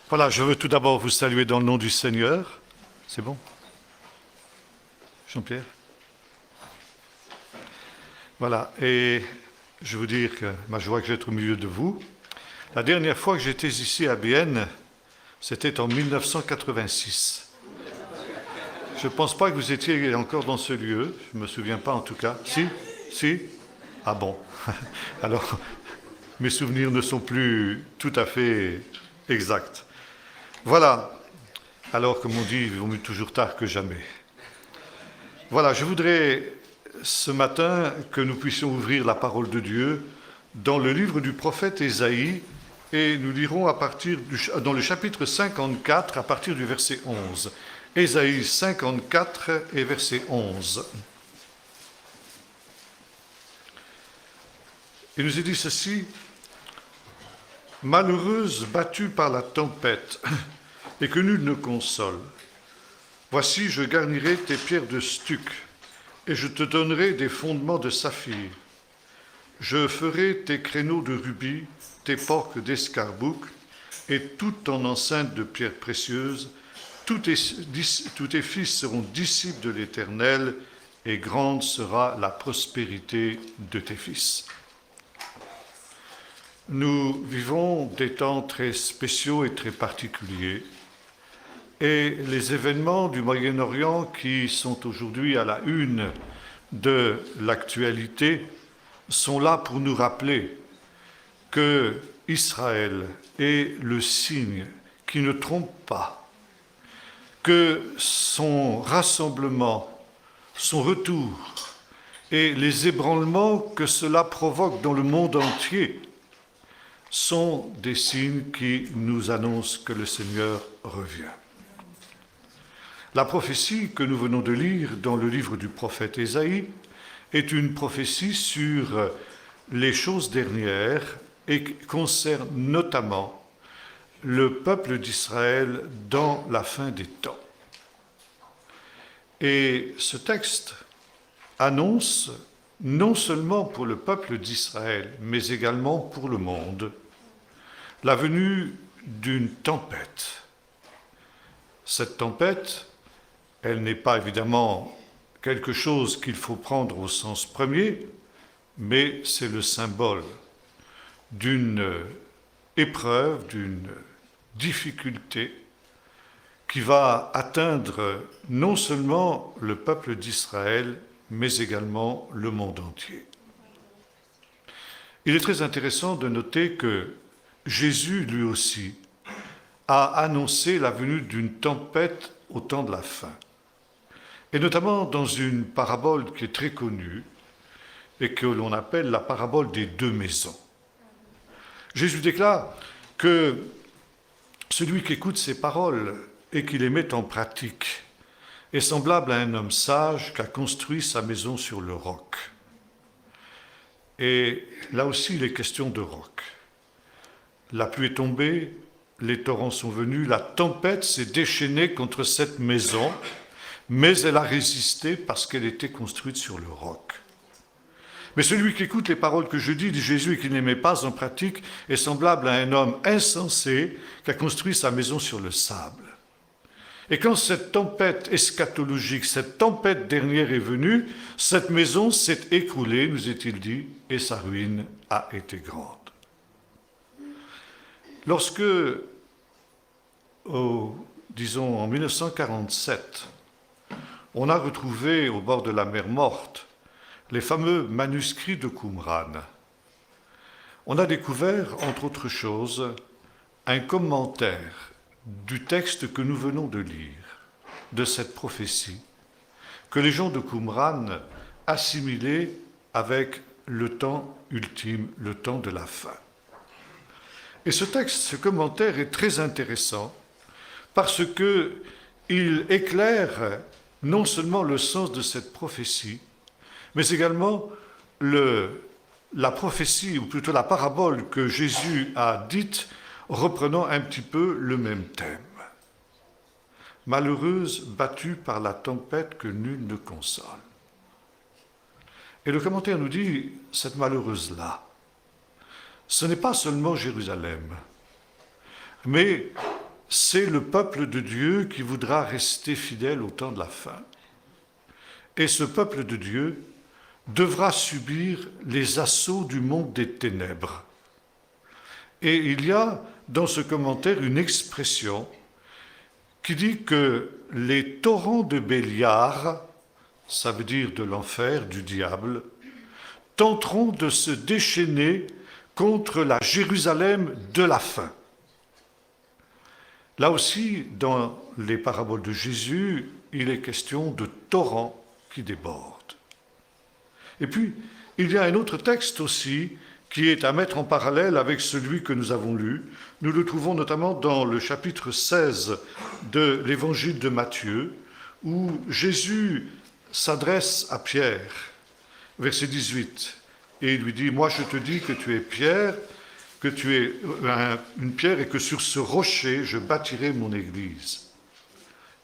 Voilà, je veux tout d'abord vous saluer dans le nom du Seigneur. C'est bon? Jean-Pierre? Voilà, et je veux dire que ma joie que j'être au milieu de vous. La dernière fois que j'étais ici à Bienne, c'était en 1986. Je ne pense pas que vous étiez encore dans ce lieu, je ne me souviens pas en tout cas. Si? Si? Ah bon. Alors, mes souvenirs ne sont plus tout à fait exacts. Voilà. Alors, comme on dit, il vaut mieux toujours tard que jamais. Voilà, je voudrais ce matin que nous puissions ouvrir la parole de Dieu dans le livre du prophète Ésaïe, et nous lirons dans le chapitre 54 à partir du verset 11. Ésaïe 54 et verset 11. Il nous est dit ceci: « Malheureuse battue par la tempête, et que nul ne console, voici je garnirai tes pierres de stuc, et je te donnerai des fondements de saphir. Je ferai tes créneaux de rubis, tes porques d'escarboucle, et toute ton enceinte de pierres précieuses. Tous tes fils seront disciples de l'Éternel, et grande sera la prospérité de tes fils. » Nous vivons des temps très spéciaux et très particuliers. Et les événements du Moyen-Orient qui sont aujourd'hui à la une de l'actualité sont là pour nous rappeler que Israël est le signe qui ne trompe pas, que son rassemblement, son retour et les ébranlements que cela provoque dans le monde entier sont des signes qui nous annoncent que le Seigneur revient. La prophétie que nous venons de lire dans le livre du prophète Ésaïe est une prophétie sur les choses dernières et concerne notamment le peuple d'Israël dans la fin des temps. Et ce texte annonce, non seulement pour le peuple d'Israël, mais également pour le monde, la venue d'une tempête. Cette tempête, elle n'est pas évidemment quelque chose qu'il faut prendre au sens premier, mais c'est le symbole d'une épreuve, d'une difficulté qui va atteindre non seulement le peuple d'Israël, mais également le monde entier. Il est très intéressant de noter que Jésus, lui aussi, a annoncé la venue d'une tempête au temps de la fin. Et notamment dans une parabole qui est très connue et que l'on appelle la parabole des deux maisons. Jésus déclare que celui qui écoute ces paroles et qui les met en pratique est semblable à un homme sage qui a construit sa maison sur le roc. Et là aussi, il est question de roc. La pluie est tombée, les torrents sont venus, la tempête s'est déchaînée contre cette maison, mais elle a résisté parce qu'elle était construite sur le roc. Mais celui qui écoute les paroles que je dis, dit Jésus, et qui ne les met pas en pratique, est semblable à un homme insensé qui a construit sa maison sur le sable. Et quand cette tempête eschatologique, cette tempête dernière est venue, cette maison s'est écroulée, nous est-il dit, et sa ruine a été grande. Lorsque, disons en 1947, on a retrouvé au bord de la mer Morte les fameux manuscrits de Qumran, on a découvert, entre autres choses, un commentaire du texte que nous venons de lire, de cette prophétie, que les gens de Qumran assimilaient avec le temps ultime, le temps de la fin. Et ce texte, ce commentaire est très intéressant parce qu'il éclaire non seulement le sens de cette prophétie, mais également la prophétie, ou plutôt la parabole que Jésus a dite, reprenant un petit peu le même thème. Malheureuse, battue par la tempête que nul ne console. Et le commentaire nous dit, cette malheureuse-là, ce n'est pas seulement Jérusalem, mais c'est le peuple de Dieu qui voudra rester fidèle au temps de la fin. Et ce peuple de Dieu devra subir les assauts du monde des ténèbres. Et il y a dans ce commentaire une expression qui dit que les torrents de Béliar, ça veut dire de l'enfer, du diable, tenteront de se déchaîner contre la Jérusalem de la fin. Là aussi, dans les paraboles de Jésus, il est question de torrents qui débordent. Et puis, il y a un autre texte aussi qui est à mettre en parallèle avec celui que nous avons lu. Nous le trouvons notamment dans le chapitre 16 de l'évangile de Matthieu, où Jésus s'adresse à Pierre, verset 18, et il lui dit « Moi je te dis que tu es Pierre, que tu es une pierre et que sur ce rocher je bâtirai mon église.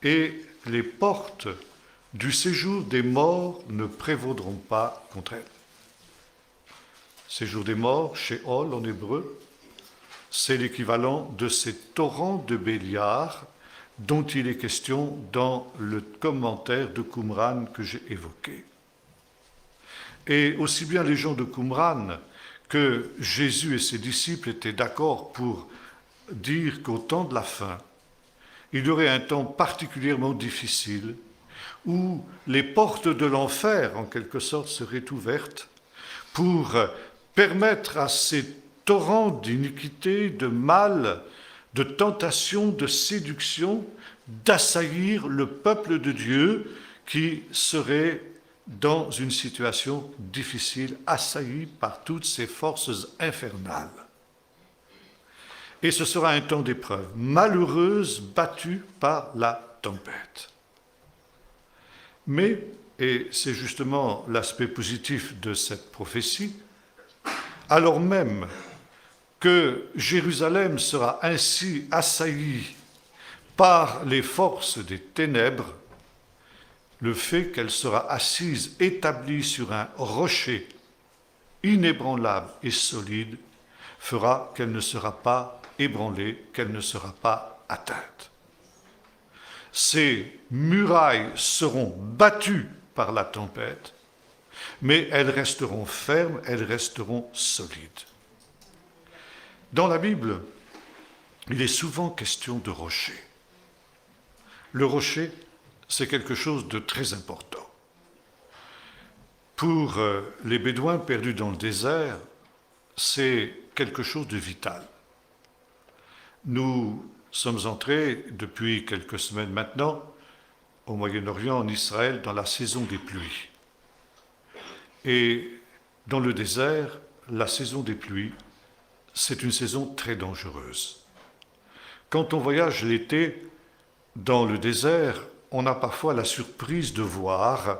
Et les portes du séjour des morts ne prévaudront pas contre elle. » Séjour des morts, Sheol en hébreu, c'est l'équivalent de ces torrents de Béliar dont il est question dans le commentaire de Qumran que j'ai évoqué. Et aussi bien les gens de Qumran que Jésus et ses disciples étaient d'accord pour dire qu'au temps de la fin, il y aurait un temps particulièrement difficile où les portes de l'enfer, en quelque sorte, seraient ouvertes pour permettre à ces torrents d'iniquité, de mal, de tentation, de séduction, d'assaillir le peuple de Dieu qui serait dans une situation difficile, assailli par toutes ces forces infernales. Et ce sera un temps d'épreuve, malheureuse, battue par la tempête. Mais, et c'est justement l'aspect positif de cette prophétie, alors même que Jérusalem sera ainsi assaillie par les forces des ténèbres, le fait qu'elle sera assise, établie sur un rocher inébranlable et solide, fera qu'elle ne sera pas ébranlée, qu'elle ne sera pas atteinte. Ces murailles seront battues par la tempête, mais elles resteront fermes, elles resteront solides. Dans la Bible, il est souvent question de rocher. Le rocher, c'est quelque chose de très important. Pour les Bédouins perdus dans le désert, c'est quelque chose de vital. Nous sommes entrés, depuis quelques semaines maintenant, au Moyen-Orient, en Israël, dans la saison des pluies. Et dans le désert, la saison des pluies, c'est une saison très dangereuse. Quand on voyage l'été dans le désert, on a parfois la surprise de voir,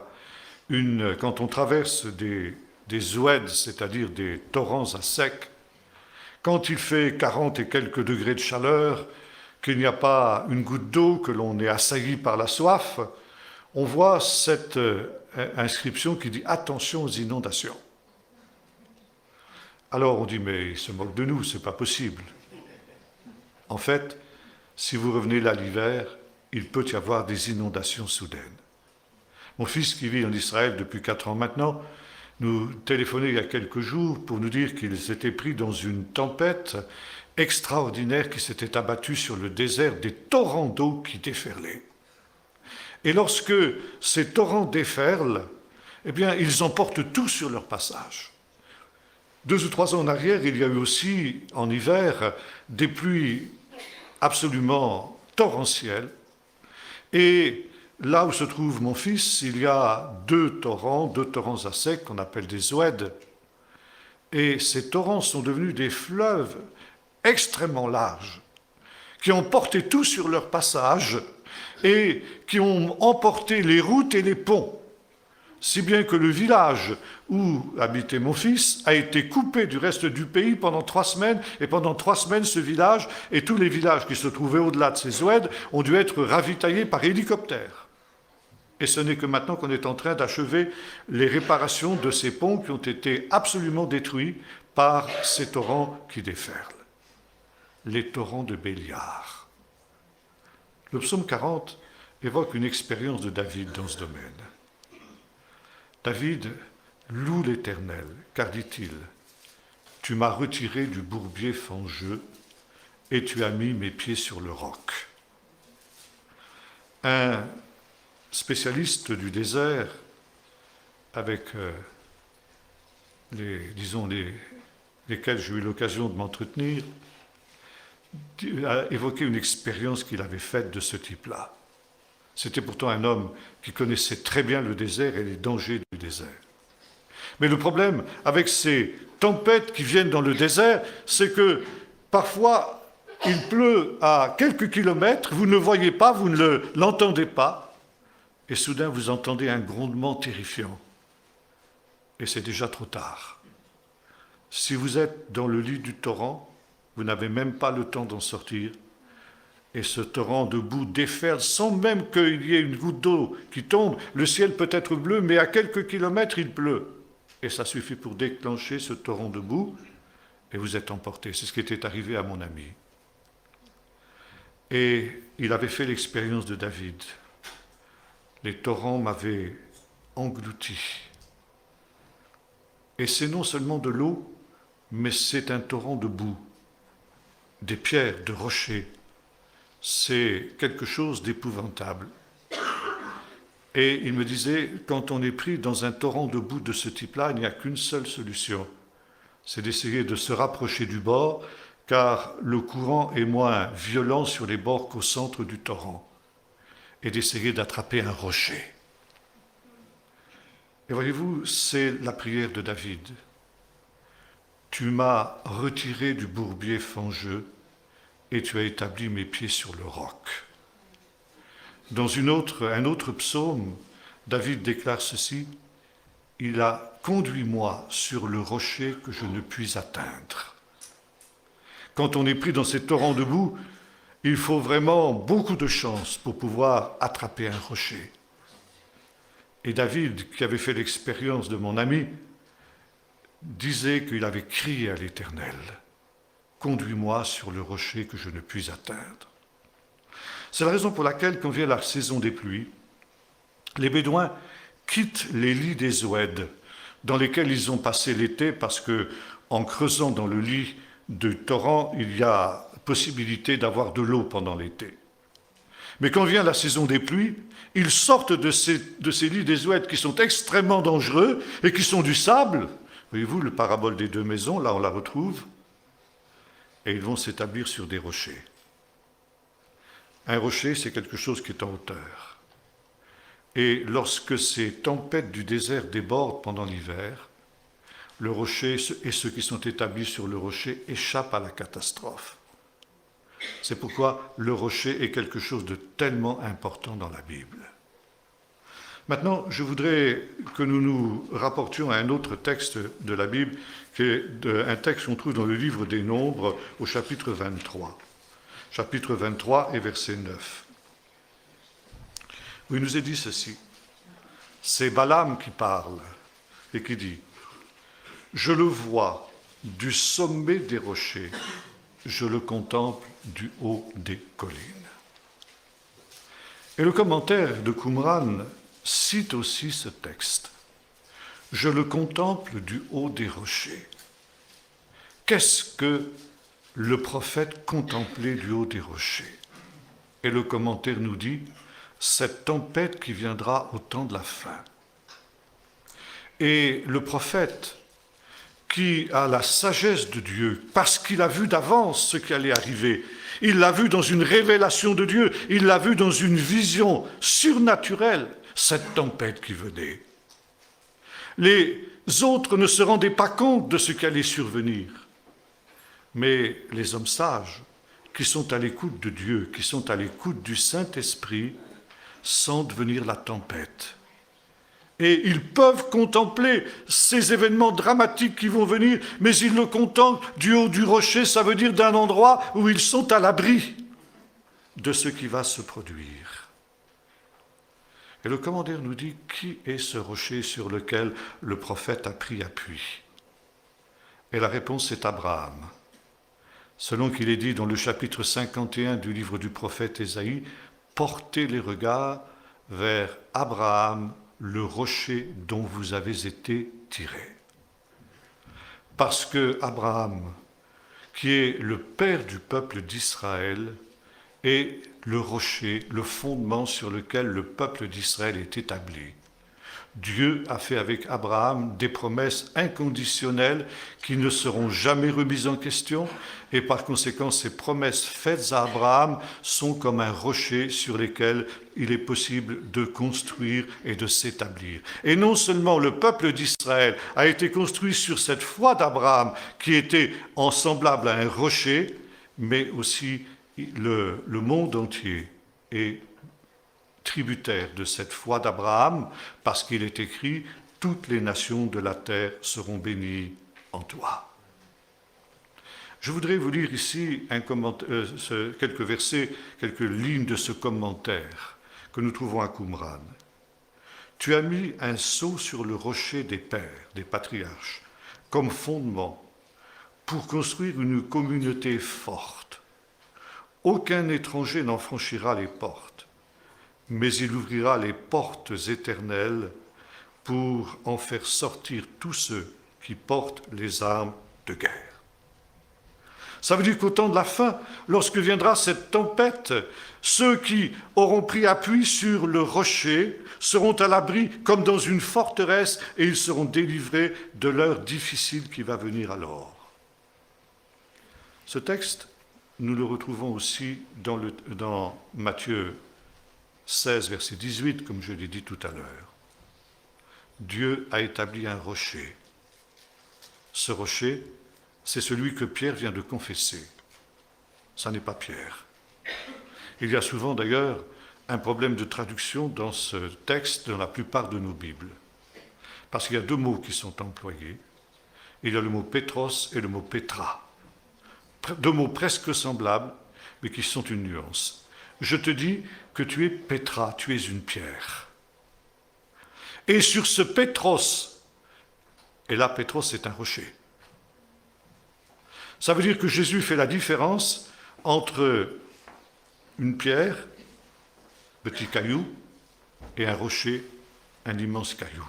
quand on traverse des oueds, c'est-à-dire des torrents à sec, quand il fait 40 et quelques degrés de chaleur, qu'il n'y a pas une goutte d'eau, que l'on est assailli par la soif, on voit cette inscription qui dit « Attention aux inondations ». Alors on dit « Mais il se moque de nous, c'est pas possible ». En fait, si vous revenez là l'hiver, il peut y avoir des inondations soudaines. Mon fils qui vit en Israël depuis 4 ans maintenant, nous téléphonait il y a quelques jours pour nous dire qu'ils étaient pris dans une tempête extraordinaire qui s'était abattue sur le désert, des torrents d'eau qui déferlaient. Et lorsque ces torrents déferlent, eh bien, ils emportent tout sur leur passage. 2 ou 3 ans en arrière, il y a eu aussi, en hiver, des pluies absolument torrentielles. Et là où se trouve mon fils, il y a 2 torrents à sec qu'on appelle des oueds. Et ces torrents sont devenus des fleuves extrêmement larges, qui ont porté tout sur leur passage et qui ont emporté les routes et les ponts, si bien que le village où habitait mon fils a été coupé du reste du pays pendant 3 semaines, et pendant 3 semaines, ce village et tous les villages qui se trouvaient au-delà de ces oueds ont dû être ravitaillés par hélicoptère. Et ce n'est que maintenant qu'on est en train d'achever les réparations de ces ponts qui ont été absolument détruits par ces torrents qui déferlent. Les torrents de Béliar. Le psaume 40 évoque une expérience de David dans ce domaine. David loue l'Éternel, car dit-il, « Tu m'as retiré du bourbier fangeux et tu as mis mes pieds sur le roc. » Un spécialiste du désert, avec lesquels j'ai eu l'occasion de m'entretenir, a évoqué une expérience qu'il avait faite de ce type-là. C'était pourtant un homme qui connaissait très bien le désert et les dangers du désert. Mais le problème avec ces tempêtes qui viennent dans le désert, c'est que parfois il pleut à quelques kilomètres, vous ne le voyez pas, vous ne l'entendez pas, et soudain vous entendez un grondement terrifiant. Et c'est déjà trop tard. Si vous êtes dans le lit du torrent, vous n'avez même pas le temps d'en sortir. Et ce torrent de boue déferle sans même qu'il y ait une goutte d'eau qui tombe. Le ciel peut être bleu, mais à quelques kilomètres, il pleut. Et ça suffit pour déclencher ce torrent de boue, et vous êtes emporté. C'est ce qui était arrivé à mon ami. Et il avait fait l'expérience de David. Les torrents m'avaient englouti. Et c'est non seulement de l'eau, mais c'est un torrent de boue, des pierres, de rochers. C'est quelque chose d'épouvantable. Et il me disait, quand on est pris dans un torrent de boue de ce type-là, il n'y a qu'une seule solution, c'est d'essayer de se rapprocher du bord, car le courant est moins violent sur les bords qu'au centre du torrent, et d'essayer d'attraper un rocher. Et voyez-vous, c'est la prière de David. Tu m'as retiré du bourbier fangeux et tu as établi mes pieds sur le roc. Dans un autre psaume, David déclare ceci, « Il a conduit moi sur le rocher que je ne puis atteindre. » Quand on est pris dans ces torrents de boue, il faut vraiment beaucoup de chance pour pouvoir attraper un rocher. Et David, qui avait fait l'expérience de mon ami, disait qu'il avait crié à l'Éternel, « Conduis-moi sur le rocher que je ne puis atteindre. » C'est la raison pour laquelle, quand vient la saison des pluies, les Bédouins quittent les lits des oueds dans lesquels ils ont passé l'été parce que, en creusant dans le lit du torrent, il y a possibilité d'avoir de l'eau pendant l'été. Mais quand vient la saison des pluies, ils sortent de ces lits des oueds qui sont extrêmement dangereux et qui sont du sable. Voyez-vous, le parabole des 2 maisons, là on la retrouve. Et ils vont s'établir sur des rochers. Un rocher, c'est quelque chose qui est en hauteur. Et lorsque ces tempêtes du désert débordent pendant l'hiver, le rocher et ceux qui sont établis sur le rocher échappent à la catastrophe. C'est pourquoi le rocher est quelque chose de tellement important dans la Bible. Maintenant, je voudrais que nous nous rapportions à un autre texte de la Bible, qui est un texte qu'on trouve dans le livre des Nombres, au chapitre 23. Chapitre 23 et verset 9. Où il nous est dit ceci. C'est Balaam qui parle et qui dit « Je le vois du sommet des rochers, je le contemple du haut des collines. » Et le commentaire de Qumran cite aussi ce texte. « Je le contemple du haut des rochers. » Qu'est-ce que le prophète contemplait du haut des rochers? Et le commentaire nous dit « Cette tempête qui viendra au temps de la fin. » Et le prophète, qui a la sagesse de Dieu, parce qu'il a vu d'avance ce qui allait arriver. Il l'a vu dans une révélation de Dieu, il l'a vu dans une vision surnaturelle, cette tempête qui venait. Les autres ne se rendaient pas compte de ce qui allait survenir. Mais les hommes sages, qui sont à l'écoute de Dieu, qui sont à l'écoute du Saint-Esprit, sentent venir la tempête. Et ils peuvent contempler ces événements dramatiques qui vont venir, mais ils le contemplent du haut du rocher, ça veut dire d'un endroit où ils sont à l'abri de ce qui va se produire. Et le commentaire nous dit, qui est ce rocher sur lequel le prophète a pris appui? Et la réponse est Abraham. Selon qu'il est dit dans le chapitre 51 du livre du prophète Ésaïe, portez les regards vers Abraham, le rocher dont vous avez été tirés. Parce que Abraham, qui est le père du peuple d'Israël, est le rocher, le fondement sur lequel le peuple d'Israël est établi. Dieu a fait avec Abraham des promesses inconditionnelles qui ne seront jamais remises en question et par conséquent ces promesses faites à Abraham sont comme un rocher sur lesquels il est possible de construire et de s'établir. Et non seulement le peuple d'Israël a été construit sur cette foi d'Abraham qui était semblable à un rocher, mais aussi le monde entier est tributaire de cette foi d'Abraham, parce qu'il est écrit « Toutes les nations de la terre seront bénies en toi ». Je voudrais vous lire ici quelques versets, quelques lignes de ce commentaire que nous trouvons à Qumran. « Tu as mis un sceau sur le rocher des pères, des patriarches, comme fondement, pour construire une communauté forte. Aucun étranger n'en franchira les portes, mais il ouvrira les portes éternelles pour en faire sortir tous ceux qui portent les armes de guerre. » Ça veut dire qu'au temps de la fin, lorsque viendra cette tempête, ceux qui auront pris appui sur le rocher seront à l'abri comme dans une forteresse et ils seront délivrés de l'heure difficile qui va venir alors. Ce texte, nous le retrouvons aussi dans Matthieu 16, verset 18, comme je l'ai dit tout à l'heure. Dieu a établi un rocher. Ce rocher, c'est celui que Pierre vient de confesser. Ça n'est pas Pierre. Il y a souvent d'ailleurs un problème de traduction dans ce texte, dans la plupart de nos Bibles. Parce qu'il y a deux mots qui sont employés. Il y a le mot Pétros et le mot Pétra. Deux mots presque semblables, mais qui sont une nuance. Je te dis que tu es Pétra, tu es une pierre. Et sur ce Pétros, et là Pétros c'est un rocher. Ça veut dire que Jésus fait la différence entre une pierre, petit caillou, et un rocher, un immense caillou.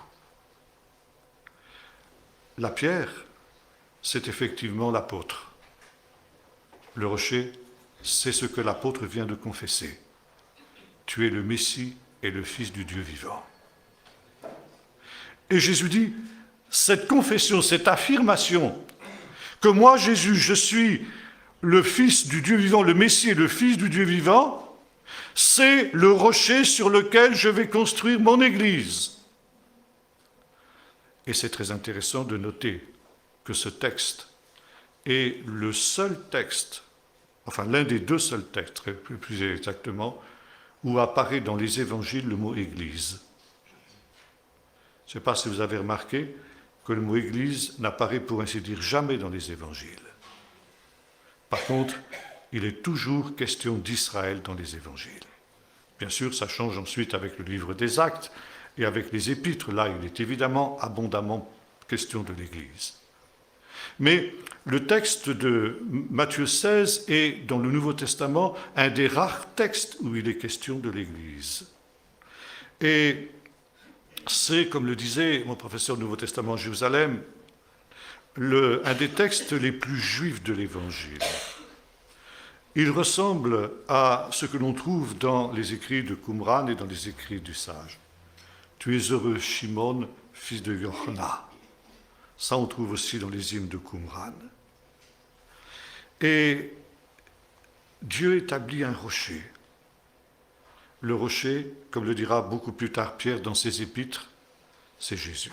La pierre, c'est effectivement l'apôtre. Le rocher, c'est ce que l'apôtre vient de confesser. Tu es le Messie et le Fils du Dieu vivant. Et Jésus dit, cette confession, cette affirmation, que moi, Jésus, je suis le Fils du Dieu vivant, le Messie et le Fils du Dieu vivant, c'est le rocher sur lequel je vais construire mon Église. Et c'est très intéressant de noter que ce texte est le seul texte, enfin l'un des deux seuls textes, plus exactement, où apparaît dans les évangiles le mot Église. Je ne sais pas si vous avez remarqué que le mot Église n'apparaît pour ainsi dire jamais dans les évangiles. Par contre, il est toujours question d'Israël dans les évangiles. Bien sûr, ça change ensuite avec le livre des Actes et avec les épîtres. Là, il est évidemment abondamment question de l'Église. Mais le texte de Matthieu 16 est, dans le Nouveau Testament, un des rares textes où il est question de l'Église. Et c'est, comme le disait mon professeur du Nouveau Testament à Jérusalem, un des textes les plus juifs de l'Évangile. Il ressemble à ce que l'on trouve dans les écrits de Qumran et dans les écrits du sage. Tu es heureux, Shimon, fils de Yochana. Ça, on trouve aussi dans les hymnes de Qumran. Et Dieu établit un rocher. Le rocher, comme le dira beaucoup plus tard Pierre dans ses épîtres, c'est Jésus.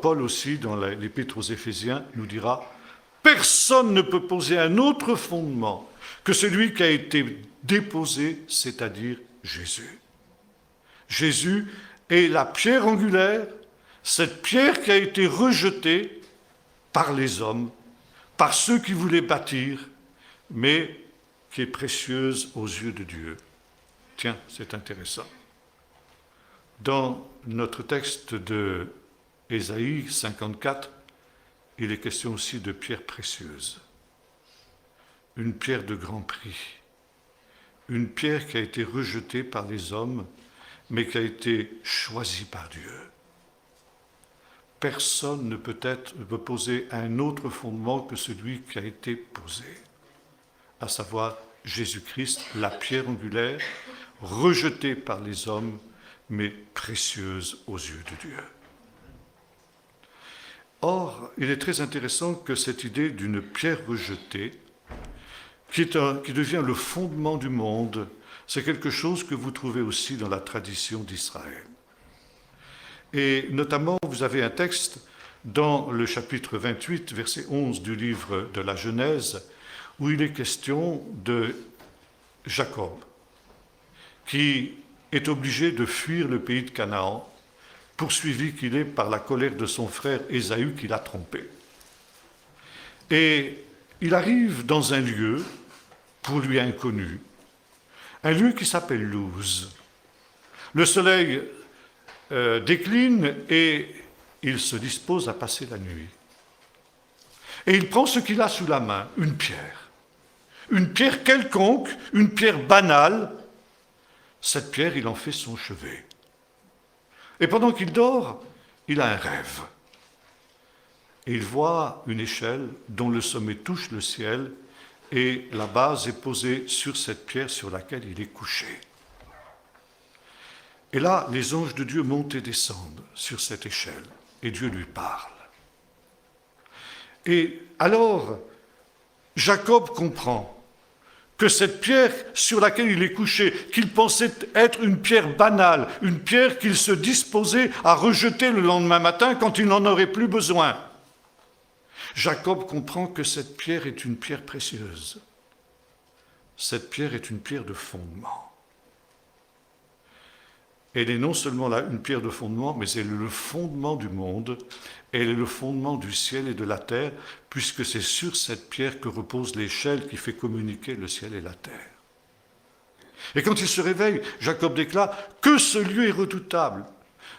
Paul aussi, dans l'épître aux Éphésiens, nous dira « Personne ne peut poser un autre fondement que celui qui a été déposé, c'est-à-dire Jésus. » Jésus est la pierre angulaire, cette pierre qui a été rejetée par les hommes, par ceux qui voulaient bâtir, mais qui est précieuse aux yeux de Dieu. Tiens, c'est intéressant. Dans notre texte de Ésaïe 54, il est question aussi de pierre précieuse, une pierre de grand prix. une pierre qui a été rejetée par les hommes, mais qui a été choisie par Dieu. Personne ne peut poser un autre fondement que celui qui a été posé, à savoir Jésus-Christ, la pierre angulaire, rejetée par les hommes, mais précieuse aux yeux de Dieu. Or, il est très intéressant que cette idée d'une pierre rejetée, qui devient le fondement du monde, c'est quelque chose que vous trouvez aussi dans la tradition d'Israël. Et notamment, vous avez un texte dans le chapitre 28, verset 11 du livre de la Genèse, où il est question de Jacob, qui est obligé de fuir le pays de Canaan, poursuivi qu'il est par la colère de son frère Ésaü qui l'a trompé. Et il arrive dans un lieu, pour lui inconnu, un lieu qui s'appelle Luz. Le soleil décline et il se dispose à passer la nuit. Et il prend ce qu'il a sous la main, une pierre quelconque, une pierre banale. Cette pierre, il en fait son chevet. Et pendant qu'il dort, il a un rêve. Et il voit une échelle dont le sommet touche le ciel et la base est posée sur cette pierre sur laquelle il est couché. Et là, les anges de Dieu montent et descendent sur cette échelle et Dieu lui parle. Et alors, Jacob comprend que cette pierre sur laquelle il est couché, qu'il pensait être une pierre banale, une pierre qu'il se disposait à rejeter le lendemain matin quand il n'en aurait plus besoin. Jacob comprend que cette pierre est une pierre précieuse. Cette pierre est une pierre de fondement. Elle est non seulement une pierre de fondement, mais elle est le fondement du monde, elle est le fondement du ciel et de la terre, puisque c'est sur cette pierre que repose l'échelle qui fait communiquer le ciel et la terre. Et quand il se réveille, Jacob déclare que ce lieu est redoutable.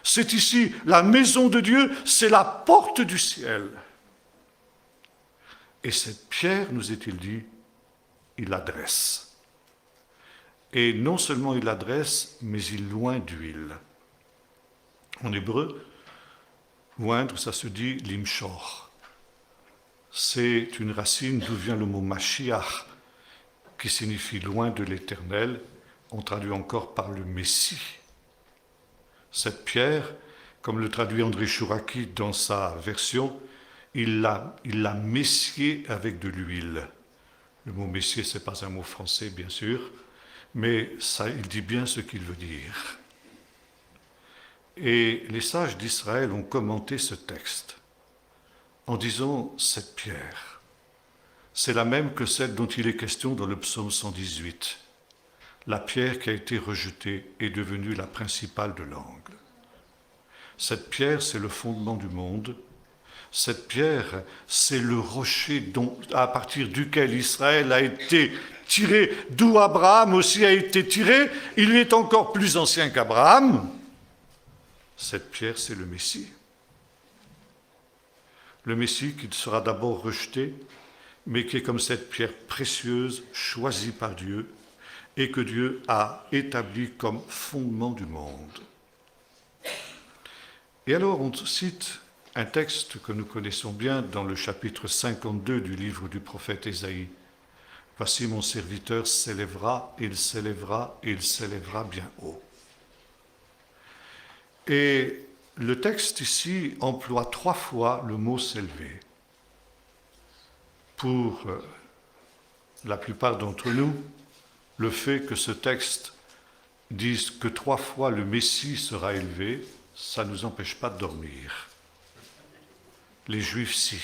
C'est ici la maison de Dieu, c'est la porte du ciel. Et cette pierre, nous est-il dit, il l'adresse. Et non seulement il l'adresse, mais il loint d'huile. En hébreu, oindre, ça se dit limshor. C'est une racine d'où vient le mot Mashiach, qui signifie loin de l'Éternel. On traduit encore par le Messie. Cette pierre, comme le traduit André Chouraki dans sa version, il l'a messié avec de l'huile. Le mot messier, ce n'est pas un mot français, bien sûr, mais ça, il dit bien ce qu'il veut dire. Et les sages d'Israël ont commenté ce texte en disant cette pierre, c'est la même que celle dont il est question dans le psaume 118. La pierre qui a été rejetée est devenue la principale de l'angle. Cette pierre, c'est le fondement du monde. Cette pierre, c'est le rocher à partir duquel Israël a été tiré, d'où Abraham aussi a été tiré. Il est encore plus ancien qu'Abraham. Cette pierre, c'est le Messie. Le Messie qui sera d'abord rejeté, mais qui est comme cette pierre précieuse, choisie par Dieu, et que Dieu a établie comme fondement du monde. Et alors on cite un texte que nous connaissons bien dans le chapitre 52 du livre du prophète Ésaïe. « Voici mon serviteur s'élèvera, il s'élèvera, il s'élèvera bien haut. » Et le texte ici emploie 3 fois le mot « s'élever ». Pour la plupart d'entre nous, le fait que ce texte dise que 3 fois le Messie sera élevé, ça ne nous empêche pas de dormir. Les Juifs, si.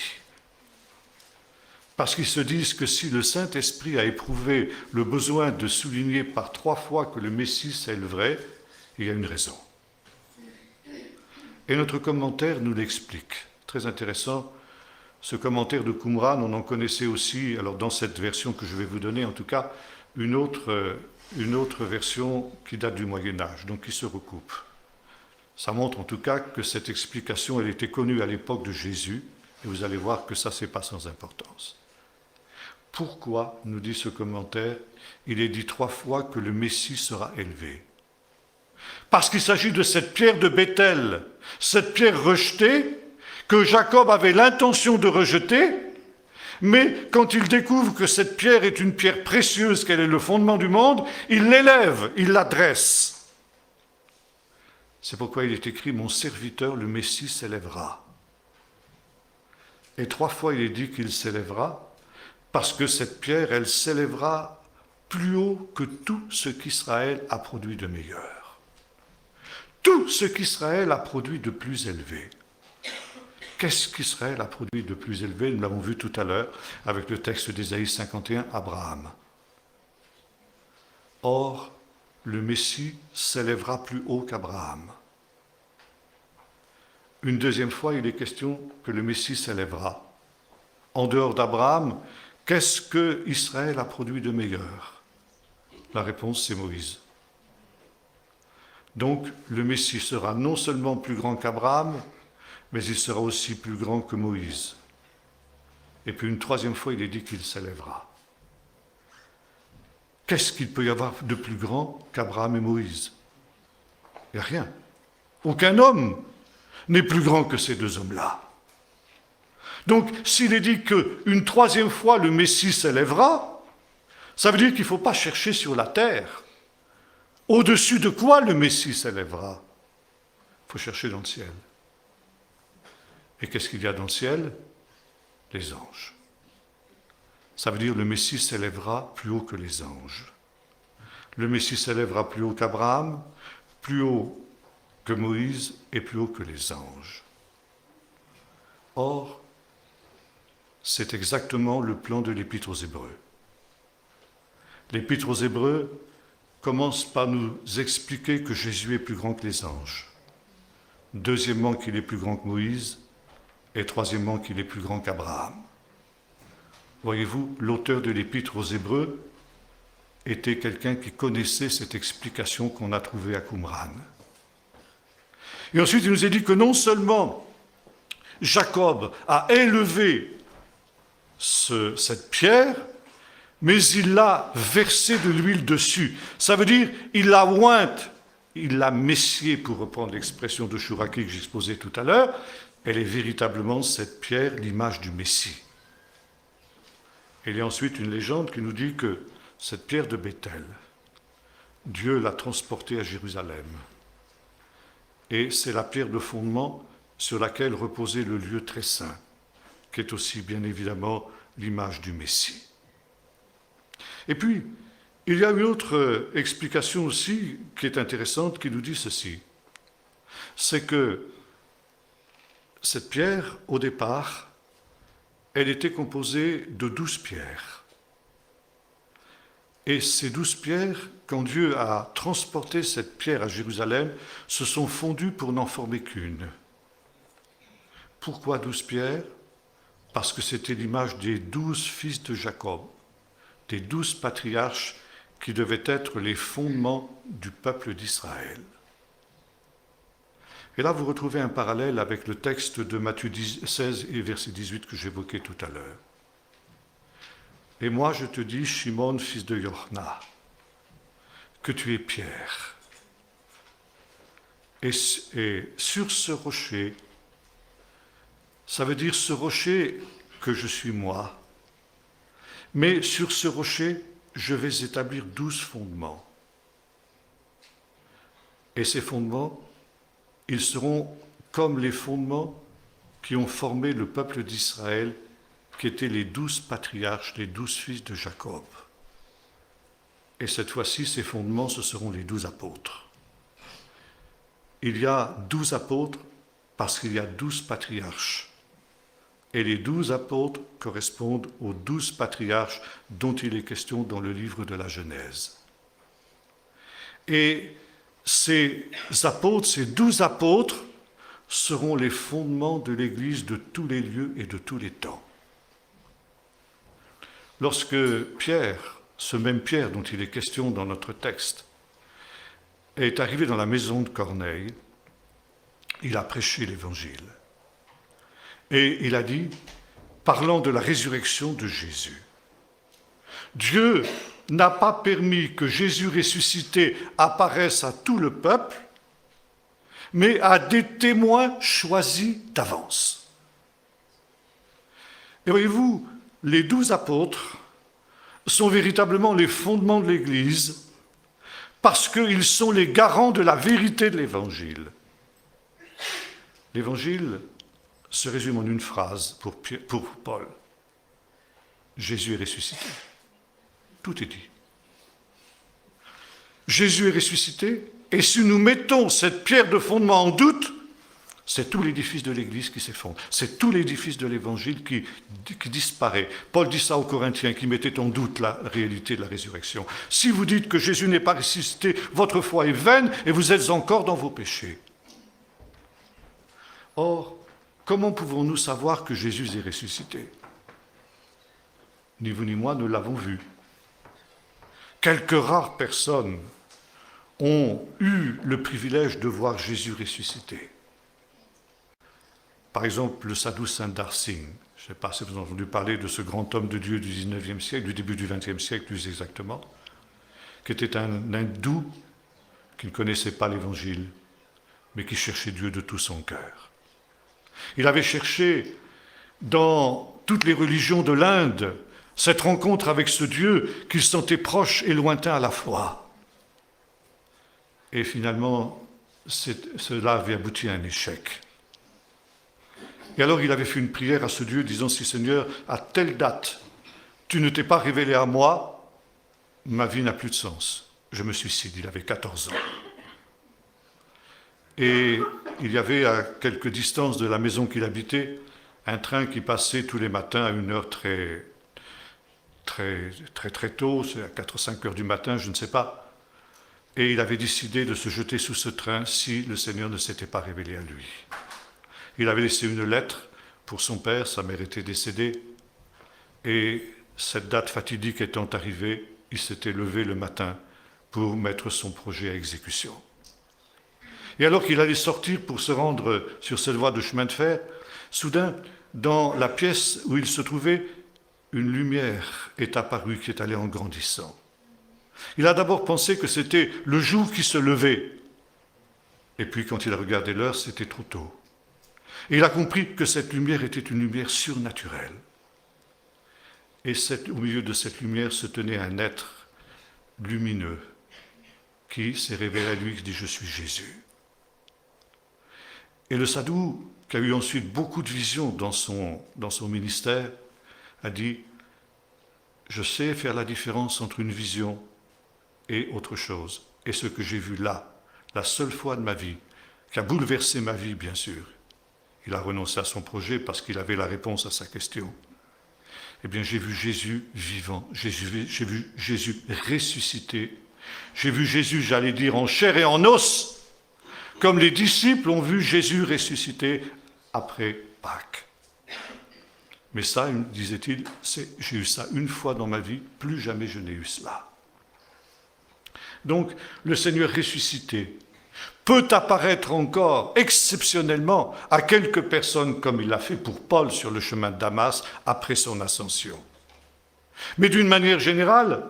Parce qu'ils se disent que si le Saint-Esprit a éprouvé le besoin de souligner par 3 fois que le Messie s'élèverait, il y a une raison. Et notre commentaire nous l'explique. Très intéressant. Ce commentaire de Qumran, on en connaissait aussi, alors dans cette version que je vais vous donner, en tout cas, une autre version qui date du Moyen-Âge, donc qui se recoupe. Ça montre en tout cas que cette explication, elle était connue à l'époque de Jésus, et vous allez voir que ça, c'est pas sans importance. Pourquoi, nous dit ce commentaire, il est dit 3 fois que le Messie sera élevé? Parce qu'il s'agit de cette pierre de Béthel, cette pierre rejetée, que Jacob avait l'intention de rejeter, mais quand il découvre que cette pierre est une pierre précieuse, qu'elle est le fondement du monde, il l'élève, il la dresse. C'est pourquoi il est écrit « Mon serviteur, le Messie, s'élèvera ». Et 3 fois il est dit qu'il s'élèvera, parce que cette pierre, elle s'élèvera plus haut que tout ce qu'Israël a produit de meilleur. Tout ce qu'Israël a produit de plus élevé. Qu'est-ce qu'Israël a produit de plus élevé? Nous l'avons vu tout à l'heure avec le texte d'Ésaïe 51, Abraham. Or, le Messie s'élèvera plus haut qu'Abraham. Une deuxième fois, il est question que le Messie s'élèvera. En dehors d'Abraham, qu'est-ce que Israël a produit de meilleur? La réponse, c'est Moïse. Donc, le Messie sera non seulement plus grand qu'Abraham, mais il sera aussi plus grand que Moïse. Et puis une troisième fois, il est dit qu'il s'élèvera. Qu'est-ce qu'il peut y avoir de plus grand qu'Abraham et Moïse? Il n'y a rien. Aucun homme n'est plus grand que ces 2 hommes-là. Donc, s'il est dit qu'une troisième fois le Messie s'élèvera, ça veut dire qu'il ne faut pas chercher sur la terre. Au-dessus de quoi le Messie s'élèvera? Il faut chercher dans le ciel. Et qu'est-ce qu'il y a dans le ciel? Les anges. Ça veut dire que le Messie s'élèvera plus haut que les anges. Le Messie s'élèvera plus haut qu'Abraham, plus haut que Moïse et plus haut que les anges. Or, c'est exactement le plan de l'Épître aux Hébreux. L'Épître aux Hébreux commence par nous expliquer que Jésus est plus grand que les anges. Deuxièmement, qu'il est plus grand que Moïse. Et troisièmement, qu'il est plus grand qu'Abraham. Voyez-vous, l'auteur de l'Épître aux Hébreux était quelqu'un qui connaissait cette explication qu'on a trouvée à Qumran. Et ensuite, il nous est dit que non seulement Jacob a élevé cette pierre, mais il l'a versé de l'huile dessus. Ça veut dire, il l'a ointe, il l'a messier, pour reprendre l'expression de Chouraki que j'exposais tout à l'heure. Elle est véritablement, cette pierre, l'image du Messie. Il y a ensuite une légende qui nous dit que cette pierre de Béthel, Dieu l'a transportée à Jérusalem. Et c'est la pierre de fondement sur laquelle reposait le lieu très saint, qui est aussi bien évidemment l'image du Messie. Et puis, il y a une autre explication aussi qui est intéressante, qui nous dit ceci. C'est que cette pierre, au départ, elle était composée de 12 pierres. Et ces 12 pierres, quand Dieu a transporté cette pierre à Jérusalem, se sont fondues pour n'en former qu'une. Pourquoi 12 pierres? Parce que c'était l'image des 12 fils de Jacob, des 12 patriarches qui devaient être les fondements du peuple d'Israël. Et là, vous retrouvez un parallèle avec le texte de Matthieu 16 et verset 18 que j'évoquais tout à l'heure. Et moi, je te dis, Shimon, fils de Yochna, que tu es Pierre. Et sur ce rocher, ça veut dire ce rocher que je suis moi, mais sur ce rocher, je vais établir 12 fondements. Et ces fondements, ils seront comme les fondements qui ont formé le peuple d'Israël, qui étaient les 12 patriarches, les 12 fils de Jacob. Et cette fois-ci, ces fondements, ce seront les 12 apôtres. Il y a 12 apôtres parce qu'il y a 12 patriarches. Et les 12 apôtres correspondent aux 12 patriarches dont il est question dans le livre de la Genèse. Et ces apôtres, ces 12 apôtres, seront les fondements de l'Église de tous les lieux et de tous les temps. Lorsque Pierre, ce même Pierre dont il est question dans notre texte, est arrivé dans la maison de Corneille, il a prêché l'Évangile. Et il a dit, parlant de la résurrection de Jésus, Dieu n'a pas permis que Jésus ressuscité apparaisse à tout le peuple, mais à des témoins choisis d'avance. Et voyez-vous, les 12 apôtres sont véritablement les fondements de l'Église parce qu'ils sont les garants de la vérité de l'Évangile. L'Évangile se résume en une phrase pour Paul. Jésus est ressuscité. Tout est dit. Jésus est ressuscité, et si nous mettons cette pierre de fondement en doute, c'est tout l'édifice de l'Église qui s'effondre. C'est tout l'édifice de l'Évangile qui disparaît. Paul dit ça aux Corinthiens qui mettaient en doute la réalité de la résurrection. Si vous dites que Jésus n'est pas ressuscité, votre foi est vaine et vous êtes encore dans vos péchés. Or, comment pouvons-nous savoir que Jésus est ressuscité? Ni vous ni moi ne l'avons vu. Quelques rares personnes ont eu le privilège de voir Jésus ressuscité. Par exemple, le sadhu saint Darsing. Je ne sais pas si vous avez entendu parler de ce grand homme de Dieu du 19e siècle, du début du 20e siècle plus exactement, qui était un hindou qui ne connaissait pas l'Évangile, mais qui cherchait Dieu de tout son cœur. Il avait cherché dans toutes les religions de l'Inde cette rencontre avec ce Dieu qu'il sentait proche et lointain à la fois. Et finalement, cela avait abouti à un échec. Et alors il avait fait une prière à ce Dieu disant, si Seigneur, à telle date, tu ne t'es pas révélé à moi, ma vie n'a plus de sens. Je me suicide, il avait 14 ans. Et il y avait à quelques distances de la maison qu'il habitait, un train qui passait tous les matins à une heure très tôt, c'est à 4-5 heures du matin, je ne sais pas. Et il avait décidé de se jeter sous ce train si le Seigneur ne s'était pas révélé à lui. Il avait laissé une lettre pour son père, sa mère était décédée, et cette date fatidique étant arrivée, il s'était levé le matin pour mettre son projet à exécution. Et alors qu'il allait sortir pour se rendre sur cette voie de chemin de fer, soudain, dans la pièce où il se trouvait, une lumière est apparue qui est allée en grandissant. Il a d'abord pensé que c'était le jour qui se levait. Et puis quand il a regardé l'heure, c'était trop tôt. Et il a compris que cette lumière était une lumière surnaturelle. Et au milieu de cette lumière se tenait un être lumineux qui s'est révélé à lui, qui dit « Je suis Jésus ». Et le sadhu, qui a eu ensuite beaucoup de visions dans son ministère, a dit « Je sais faire la différence entre une vision et autre chose. Et ce que j'ai vu là, la seule fois de ma vie, qui a bouleversé ma vie, bien sûr, il a renoncé à son projet parce qu'il avait la réponse à sa question. Eh bien, j'ai vu Jésus vivant, j'ai vu Jésus ressuscité, j'ai vu Jésus, j'allais dire, en chair et en os, comme les disciples ont vu Jésus ressuscité après Pâques. Mais ça, disait-il, j'ai eu ça une fois dans ma vie, plus jamais je n'ai eu cela. Donc, le Seigneur ressuscité peut apparaître encore exceptionnellement à quelques personnes, comme il l'a fait pour Paul sur le chemin de Damas après son ascension. Mais d'une manière générale,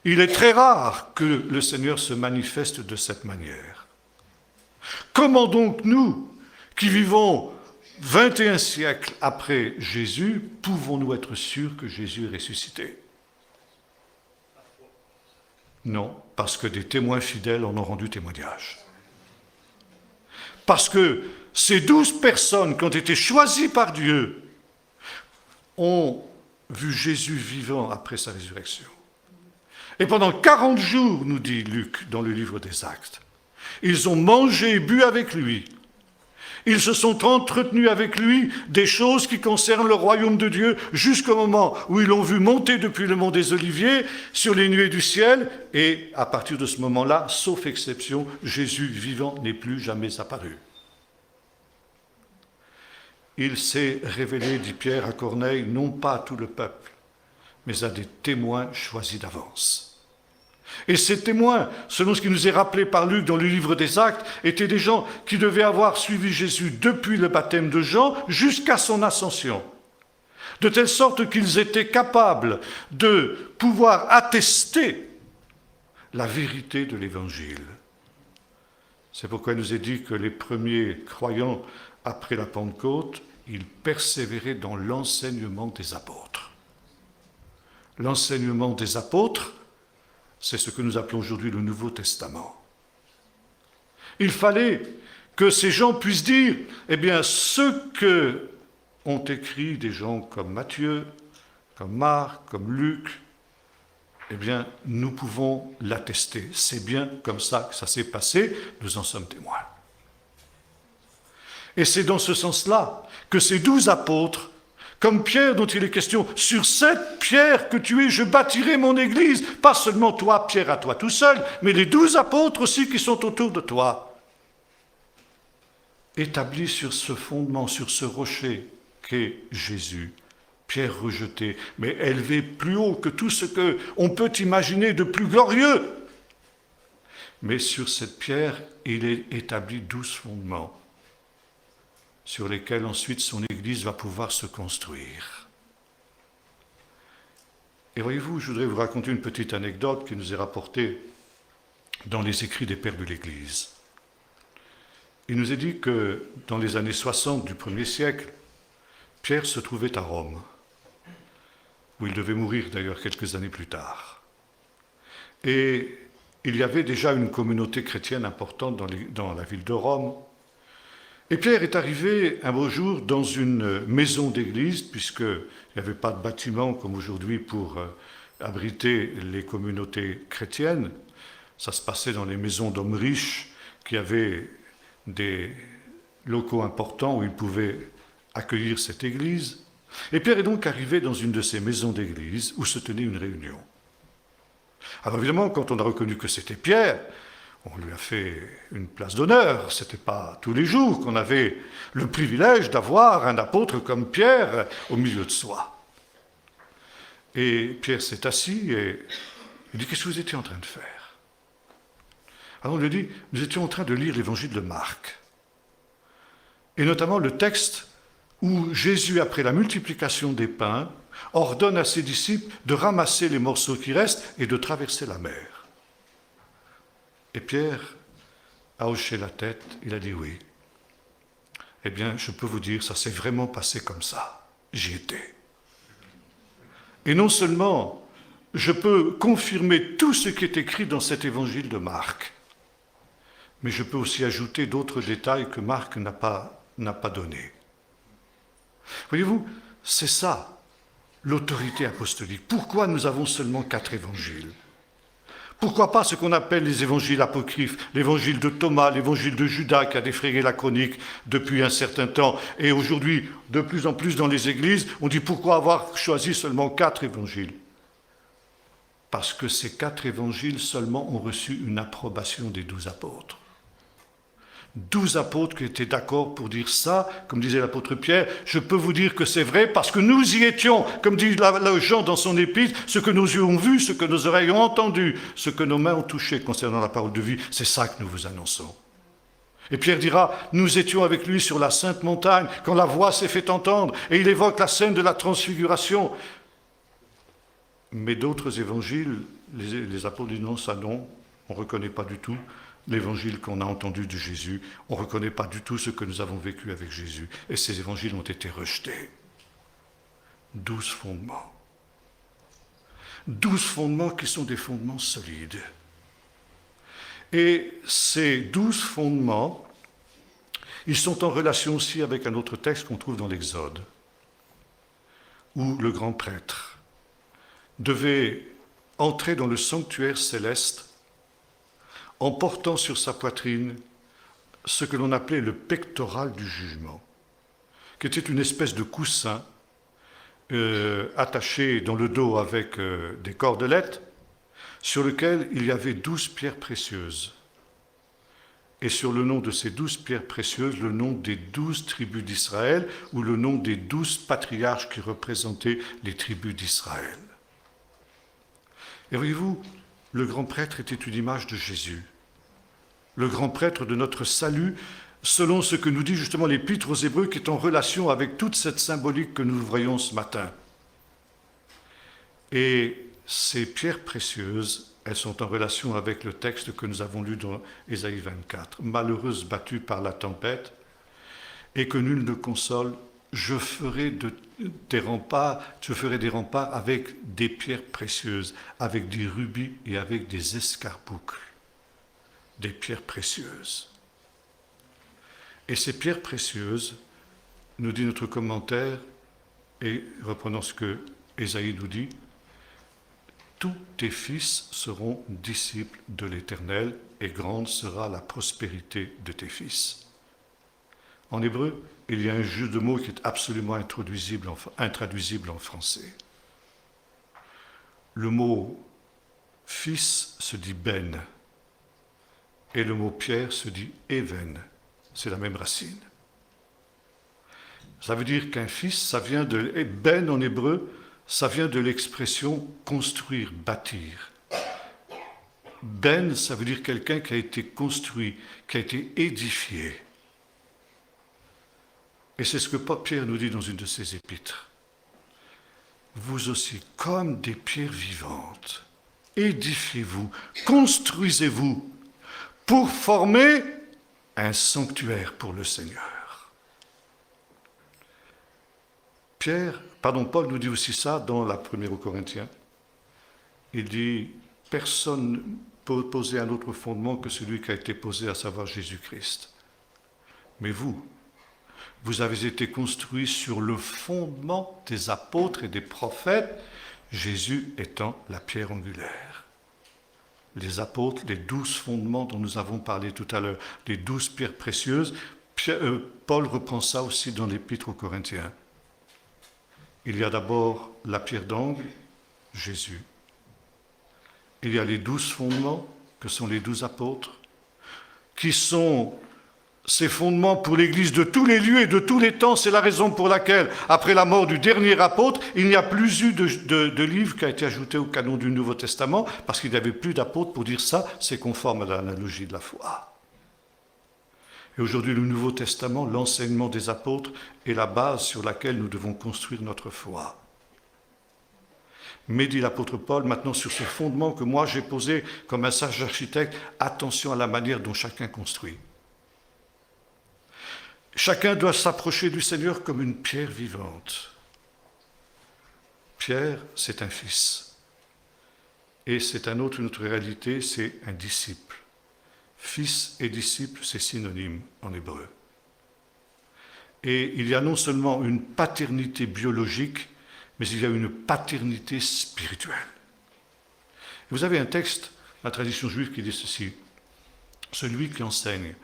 il est très rare que le Seigneur se manifeste de cette manière. Comment donc nous, qui vivons 21 siècles après Jésus, pouvons-nous être sûrs que Jésus est ressuscité? Non, parce que des témoins fidèles en ont rendu témoignage. Parce que ces 12 personnes qui ont été choisies par Dieu ont vu Jésus vivant après sa résurrection. Et pendant 40 jours, nous dit Luc dans le livre des Actes, ils ont mangé et bu avec lui. Ils se sont entretenus avec lui des choses qui concernent le royaume de Dieu jusqu'au moment où ils l'ont vu monter depuis le mont des Oliviers sur les nuées du ciel. Et à partir de ce moment-là, sauf exception, Jésus vivant n'est plus jamais apparu. Il s'est révélé, dit Pierre à Corneille, non pas à tout le peuple, mais à des témoins choisis d'avance. Et ces témoins, selon ce qui nous est rappelé par Luc dans le livre des Actes, étaient des gens qui devaient avoir suivi Jésus depuis le baptême de Jean jusqu'à son ascension. de telle sorte qu'ils étaient capables de pouvoir attester la vérité de l'Évangile. C'est pourquoi il nous est dit que les premiers croyants, après la Pentecôte, ils persévéraient dans l'enseignement des apôtres. L'enseignement des apôtres, c'est ce que nous appelons aujourd'hui le Nouveau Testament. Il fallait que ces gens puissent dire, eh bien, ce que ont écrit des gens comme Matthieu, comme Marc, comme Luc, eh bien, nous pouvons l'attester. C'est bien comme ça que ça s'est passé, nous en sommes témoins. Et c'est dans ce sens-là que ces 12 apôtres, comme Pierre dont il est question, sur cette pierre que tu es, je bâtirai mon église, pas seulement toi, Pierre, à toi tout seul, mais les 12 apôtres aussi qui sont autour de toi, établis sur ce fondement, sur ce rocher qu'est Jésus. Pierre rejeté, mais élevé plus haut que tout ce qu'on peut imaginer de plus glorieux. Mais sur cette pierre, il est établi 12 fondements sur lesquels ensuite son Église va pouvoir se construire. Et voyez-vous, je voudrais vous raconter une petite anecdote qui nous est rapportée dans les écrits des pères de l'Église. Il nous est dit que dans les années 60 du 1er siècle, Pierre se trouvait à Rome, où il devait mourir d'ailleurs quelques années plus tard. Et il y avait déjà une communauté chrétienne importante dans la ville de Rome. Et Pierre est arrivé un beau jour dans une maison d'église, puisqu'il n'y avait pas de bâtiment comme aujourd'hui pour abriter les communautés chrétiennes. Ça se passait dans les maisons d'hommes riches qui avaient des locaux importants où ils pouvaient accueillir cette église. Et Pierre est donc arrivé dans une de ces maisons d'église où se tenait une réunion. Alors évidemment, quand on a reconnu que c'était Pierre, on lui a fait une place d'honneur. Ce n'était pas tous les jours qu'on avait le privilège d'avoir un apôtre comme Pierre au milieu de soi. Et Pierre s'est assis et il dit « Qu'est-ce que vous étiez en train de faire ?» Alors on lui dit « Nous étions en train de lire l'évangile de Marc. » Et notamment le texte où Jésus, après la multiplication des pains, ordonne à ses disciples de ramasser les morceaux qui restent et de traverser la mer. Et Pierre a hoché la tête, il a dit oui. Eh bien, je peux vous dire, ça s'est vraiment passé comme ça. J'y étais. Et non seulement je peux confirmer tout ce qui est écrit dans cet évangile de Marc, mais je peux aussi ajouter d'autres détails que Marc n'a pas donnés. Voyez-vous, c'est ça, l'autorité apostolique. Pourquoi nous avons seulement 4 évangiles ? Pourquoi pas ce qu'on appelle les évangiles apocryphes, l'évangile de Thomas, l'évangile de Judas qui a défrayé la chronique depuis un certain temps. Et aujourd'hui, de plus en plus dans les églises, on dit pourquoi avoir choisi seulement 4 évangiles ? Parce que ces 4 évangiles seulement ont reçu une approbation des 12 apôtres. 12 apôtres qui étaient d'accord pour dire ça, comme disait l'apôtre Pierre, je peux vous dire que c'est vrai parce que nous y étions, comme dit Jean dans son épître, ce que nous ayons vu, ce que nos oreilles ont entendu, ce que nos mains ont touché concernant la parole de vie, c'est ça que nous vous annonçons. Et Pierre dira, nous étions avec lui sur la sainte montagne quand la voix s'est fait entendre, et il évoque la scène de la transfiguration. Mais d'autres évangiles, les apôtres disent non, ça non, on ne reconnaît pas du tout l'évangile qu'on a entendu de Jésus, on ne reconnaît pas du tout ce que nous avons vécu avec Jésus. Et ces évangiles ont été rejetés. 12 fondements. 12 fondements qui sont des fondements solides. Et ces 12 fondements, ils sont en relation aussi avec un autre texte qu'on trouve dans l'Exode, où le grand prêtre devait entrer dans le sanctuaire céleste en portant sur sa poitrine ce que l'on appelait le pectoral du jugement, qui était une espèce de coussin attaché dans le dos avec des cordelettes, sur lequel il y avait 12 pierres précieuses. Et sur le nom de ces 12 pierres précieuses, le nom des 12 tribus d'Israël, ou le nom des 12 patriarches qui représentaient les tribus d'Israël. Et voyez-vous, le grand prêtre était une image de Jésus. Le grand prêtre de notre salut selon ce que nous dit justement l'Épître aux Hébreux, qui est en relation avec toute cette symbolique que nous voyons ce matin. Et ces pierres précieuses, elles sont en relation avec le texte que nous avons lu dans Ésaïe 24. Malheureuse battue par la tempête, et que nul ne console, je ferai des remparts avec des pierres précieuses, avec des rubis et avec des escarboucles, des pierres précieuses. Et ces pierres précieuses, nous dit notre commentaire, et reprenons ce que Ésaïe nous dit, tous tes fils seront disciples de l'Éternel, et grande sera la prospérité de tes fils. En hébreu, il y a un jeu de mots qui est absolument intraduisible en français. Le mot fils se dit ben, et le mot pierre se dit even. C'est la même racine. Ça veut dire qu'un fils, ça vient de ben en hébreu, ça vient de l'expression construire, bâtir. Ben, ça veut dire quelqu'un qui a été construit, qui a été édifié. Et c'est ce que Pierre nous dit dans une de ses épîtres. Vous aussi, comme des pierres vivantes, édifiez-vous, construisez-vous pour former un sanctuaire pour le Seigneur. Paul nous dit aussi ça dans la première aux Corinthiens. Il dit, personne ne peut poser un autre fondement que celui qui a été posé, à savoir Jésus-Christ. Mais vous avez été construits sur le fondement des apôtres et des prophètes, Jésus étant la pierre angulaire. Les apôtres, les 12 fondements dont nous avons parlé tout à l'heure, les 12 pierres précieuses, Paul reprend ça aussi dans l'Épître aux Corinthiens. Il y a d'abord la pierre d'angle, Jésus. Il y a les 12 fondements, que sont les 12 apôtres, qui sont ces fondements pour l'Église de tous les lieux et de tous les temps. C'est la raison pour laquelle, après la mort du dernier apôtre, il n'y a plus eu de livre qui a été ajouté au canon du Nouveau Testament, parce qu'il n'y avait plus d'apôtres pour dire ça, c'est conforme à l'analogie de la foi. Et aujourd'hui, le Nouveau Testament, l'enseignement des apôtres, est la base sur laquelle nous devons construire notre foi. Mais, dit l'apôtre Paul, maintenant sur ce fondement que moi j'ai posé comme un sage architecte, attention à la manière dont chacun construit. Chacun doit s'approcher du Seigneur comme une pierre vivante. Pierre, c'est un fils. Et c'est une autre réalité, c'est un disciple. Fils et disciple, c'est synonyme en hébreu. Et il y a non seulement une paternité biologique, mais il y a une paternité spirituelle. Vous avez un texte, la tradition juive, qui dit ceci. Celui qui enseigne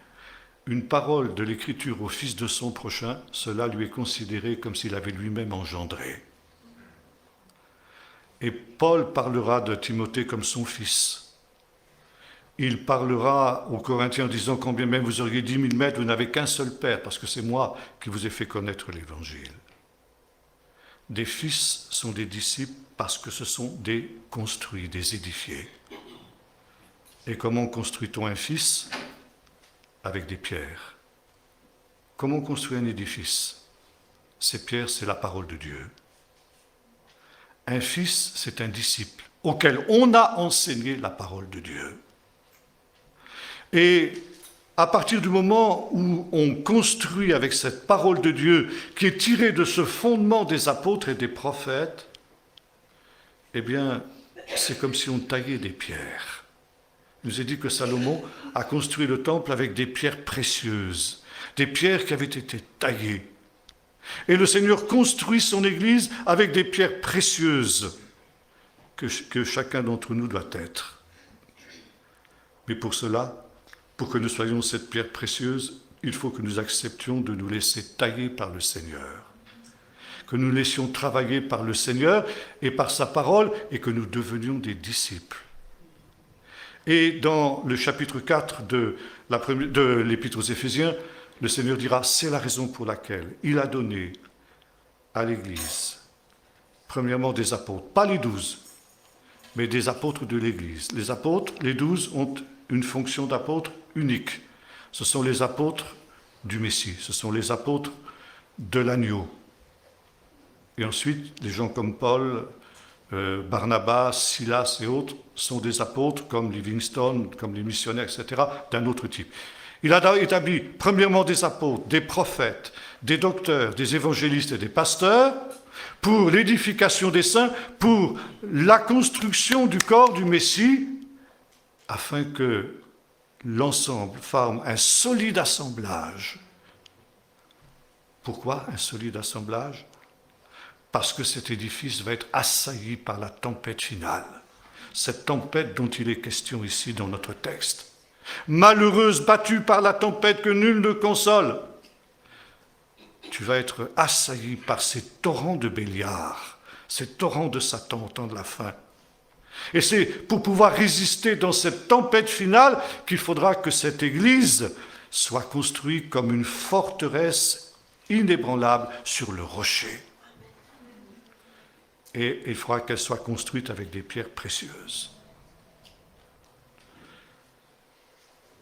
une parole de l'Écriture au fils de son prochain, cela lui est considéré comme s'il avait lui-même engendré. Et Paul parlera de Timothée comme son fils. Il parlera aux Corinthiens en disant « Combien même vous auriez 10 000 maîtres, vous n'avez qu'un seul père, parce que c'est moi qui vous ai fait connaître l'Évangile. » Des fils sont des disciples parce que ce sont des construits, des édifiés. Et comment construit-on un fils ? Avec des pierres. Comment on construit un édifice ? Ces pierres, c'est la parole de Dieu. Un fils, c'est un disciple auquel on a enseigné la parole de Dieu. Et à partir du moment où on construit avec cette parole de Dieu qui est tirée de ce fondement des apôtres et des prophètes, eh bien, c'est comme si on taillait des pierres. Il nous est dit que Salomon a construit le temple avec des pierres précieuses, des pierres qui avaient été taillées. Et le Seigneur construit son Église avec des pierres précieuses que chacun d'entre nous doit être. Mais pour cela, pour que nous soyons cette pierre précieuse, il faut que nous acceptions de nous laisser tailler par le Seigneur, que nous laissions travailler par le Seigneur et par sa parole, et que nous devenions des disciples. Et dans le chapitre 4 de l'Épître aux Éphésiens, le Seigneur dira, c'est la raison pour laquelle il a donné à l'Église, premièrement des apôtres, pas les 12, mais des apôtres de l'Église. Les apôtres, les 12, ont une fonction d'apôtre unique. Ce sont les apôtres du Messie. Ce sont les apôtres de l'agneau. Et ensuite, les gens comme Paul, Barnabas, Silas et autres sont des apôtres comme Livingstone, comme les missionnaires, etc., d'un autre type. Il a établi premièrement des apôtres, des prophètes, des docteurs, des évangélistes et des pasteurs pour l'édification des saints, pour la construction du corps du Messie, afin que l'ensemble forme un solide assemblage. Pourquoi un solide assemblage ? Parce que cet édifice va être assailli par la tempête finale. Cette tempête dont il est question ici dans notre texte. Malheureuse, battue par la tempête que nul ne console. Tu vas être assailli par ces torrents de Béliard, ces torrents de Satan au temps de la fin. Et c'est pour pouvoir résister dans cette tempête finale qu'il faudra que cette Église soit construite comme une forteresse inébranlable sur le rocher. Et il faudra qu'elle soit construite avec des pierres précieuses.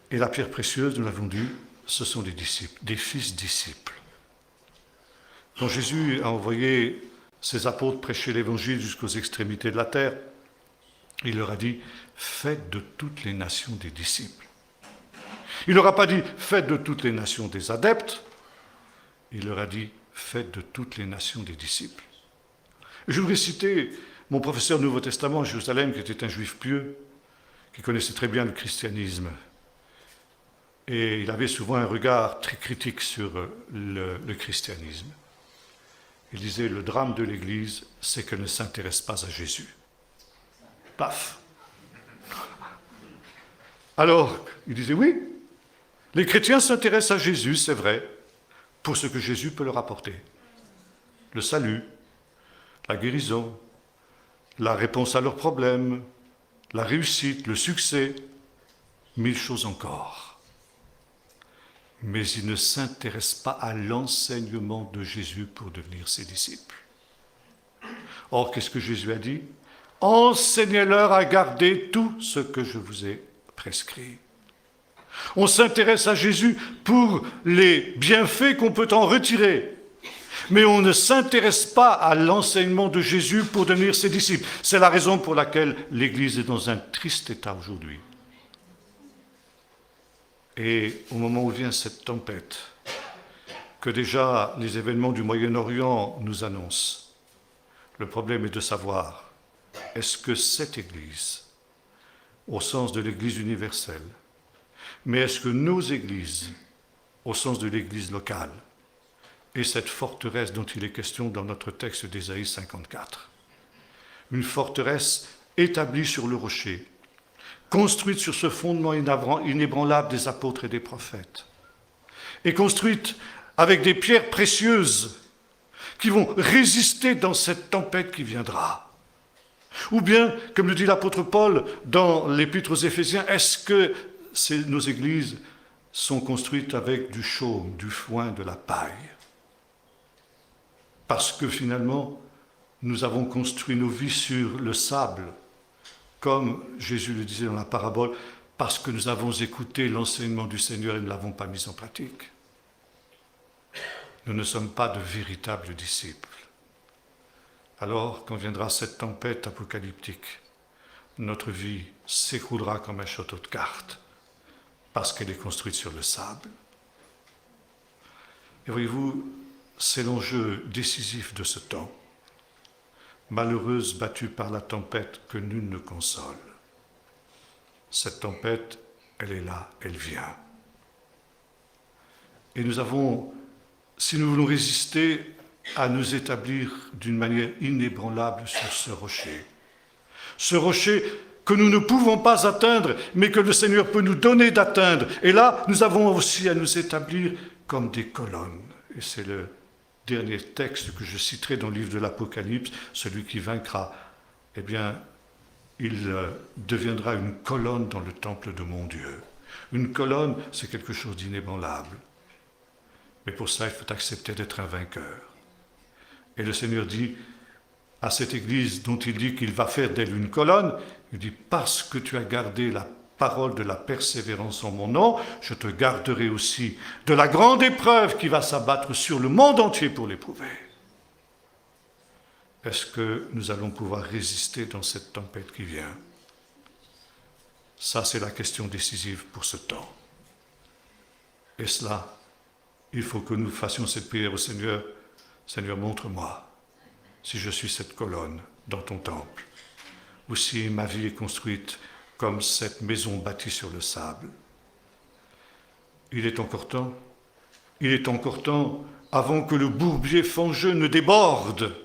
Et la pierre précieuse, nous l'avons dit, ce sont des disciples, des fils disciples. Quand Jésus a envoyé ses apôtres prêcher l'Évangile jusqu'aux extrémités de la terre, il leur a dit « Faites de toutes les nations des disciples ». Il ne leur a pas dit « Faites de toutes les nations des adeptes ». Il leur a dit « Faites de toutes les nations des disciples ». Je voudrais citer mon professeur du Nouveau Testament à Jérusalem, qui était un juif pieux, qui connaissait très bien le christianisme. Et il avait souvent un regard très critique sur le christianisme. Il disait « Le drame de l'Église, c'est qu'elle ne s'intéresse pas à Jésus. » Paf. Alors, il disait, oui, les chrétiens s'intéressent à Jésus, c'est vrai, pour ce que Jésus peut leur apporter. Le salut, la guérison, la réponse à leurs problèmes, la réussite, le succès, 1000 choses encore. Mais ils ne s'intéressent pas à l'enseignement de Jésus pour devenir ses disciples. Or, qu'est-ce que Jésus a dit ? Enseignez-leur à garder tout ce que je vous ai prescrit. On s'intéresse à Jésus pour les bienfaits qu'on peut en retirer. Mais on ne s'intéresse pas à l'enseignement de Jésus pour devenir ses disciples. C'est la raison pour laquelle l'Église est dans un triste état aujourd'hui. Et au moment où vient cette tempête, que déjà les événements du Moyen-Orient nous annoncent, le problème est de savoir, est-ce que cette Église, au sens de l'Église universelle, mais est-ce que nos églises, au sens de l'Église locale, est cette forteresse dont il est question dans notre texte d'Ésaïe 54, une forteresse établie sur le rocher, construite sur ce fondement inébranlable des apôtres et des prophètes, et construite avec des pierres précieuses qui vont résister dans cette tempête qui viendra. Ou bien, comme le dit l'apôtre Paul dans l'Épître aux Éphésiens, est-ce que nos églises sont construites avec du chaume, du foin, de la paille ? Parce que finalement, nous avons construit nos vies sur le sable, comme Jésus le disait dans la parabole, parce que nous avons écouté l'enseignement du Seigneur et ne l'avons pas mis en pratique. Nous ne sommes pas de véritables disciples. Alors, quand viendra cette tempête apocalyptique, notre vie s'écroulera comme un château de cartes, parce qu'elle est construite sur le sable. Et voyez-vous, c'est l'enjeu décisif de ce temps. Malheureuse, battue par la tempête que nul ne console. Cette tempête, elle est là, elle vient. Et nous avons, si nous voulons résister, à nous établir d'une manière inébranlable sur ce rocher. Ce rocher que nous ne pouvons pas atteindre, mais que le Seigneur peut nous donner d'atteindre. Et là, nous avons aussi à nous établir comme des colonnes. Et c'est le dernier texte que je citerai dans le livre de l'Apocalypse, celui qui vaincra, eh bien, il deviendra une colonne dans le temple de mon Dieu. Une colonne, c'est quelque chose d'inébranlable. Mais pour ça, il faut accepter d'être un vainqueur. Et le Seigneur dit à cette Église dont il dit qu'il va faire d'elle une colonne, il dit, parce que tu as gardé la parole de la persévérance en mon nom, je te garderai aussi de la grande épreuve qui va s'abattre sur le monde entier pour l'éprouver. Est-ce que nous allons pouvoir résister dans cette tempête qui vient? Ça, c'est la question décisive pour ce temps. Et cela, il faut que nous fassions cette prière au Seigneur. Seigneur, montre-moi si je suis cette colonne dans ton temple, ou si ma vie est construite comme cette maison bâtie sur le sable. Il est encore temps, avant que le bourbier fangeux ne déborde,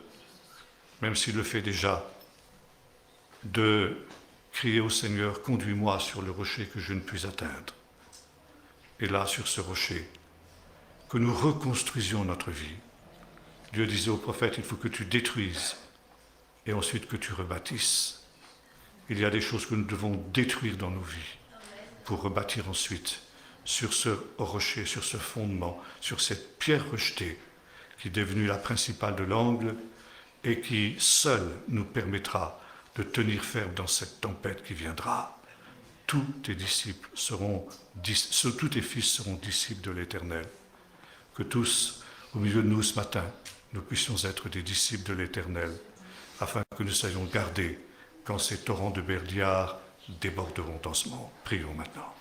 même s'il le fait déjà, de crier au Seigneur, conduis-moi sur le rocher que je ne puis atteindre. Et là, sur ce rocher, que nous reconstruisions notre vie. Dieu disait au prophète, il faut que tu détruises et ensuite que tu rebâtisses. Il y a des choses que nous devons détruire dans nos vies pour rebâtir ensuite sur ce rocher, sur ce fondement, sur cette pierre rejetée qui est devenue la principale de l'angle et qui seule nous permettra de tenir ferme dans cette tempête qui viendra. Tous tes disciples tous tes fils seront disciples de l'Éternel. Que tous, au milieu de nous ce matin, nous puissions être des disciples de l'Éternel, afin que nous soyons gardés quand ces torrents de Berdiard déborderont en ce monde. Prions maintenant.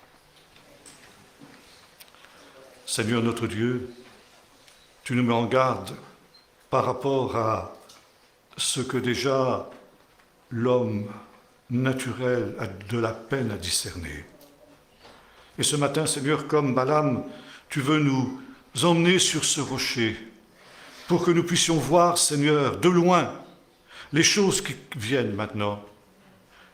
Seigneur notre Dieu, tu nous mets en garde par rapport à ce que déjà l'homme naturel a de la peine à discerner. Et ce matin, Seigneur, comme Balaam, tu veux nous emmener sur ce rocher pour que nous puissions voir, Seigneur, de loin, les choses qui viennent maintenant.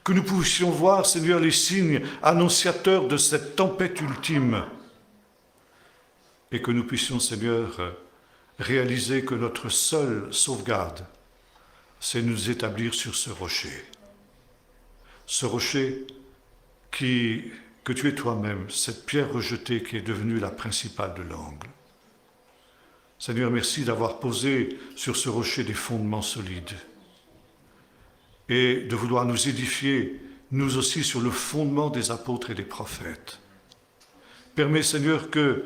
Que nous puissions voir, Seigneur, les signes annonciateurs de cette tempête ultime. Et que nous puissions, Seigneur, réaliser que notre seule sauvegarde, c'est nous établir sur ce rocher. Ce rocher que tu es toi-même, cette pierre rejetée qui est devenue la principale de l'angle. Seigneur, merci d'avoir posé sur ce rocher des fondements solides et de vouloir nous édifier, nous aussi, sur le fondement des apôtres et des prophètes. Permets, Seigneur, que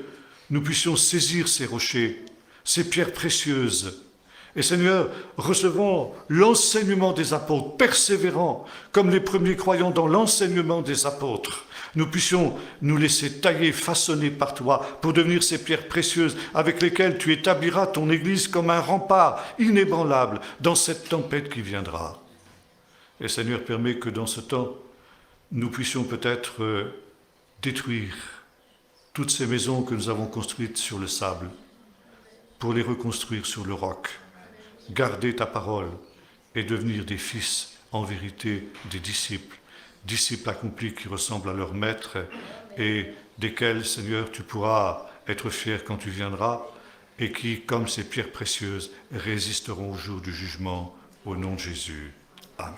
nous puissions saisir ces rochers, ces pierres précieuses. Et Seigneur, recevons l'enseignement des apôtres, persévérant comme les premiers croyants dans l'enseignement des apôtres. Nous puissions nous laisser tailler, façonner par toi pour devenir ces pierres précieuses avec lesquelles tu établiras ton Église comme un rempart inébranlable dans cette tempête qui viendra. Et Seigneur, permets que dans ce temps, nous puissions peut-être détruire toutes ces maisons que nous avons construites sur le sable pour les reconstruire sur le roc. Garder ta parole et devenir des fils, en vérité, des disciples, disciples accomplis qui ressemblent à leur maître et desquels, Seigneur, tu pourras être fier quand tu viendras et qui, comme ces pierres précieuses, résisteront au jour du jugement, au nom de Jésus. Amen.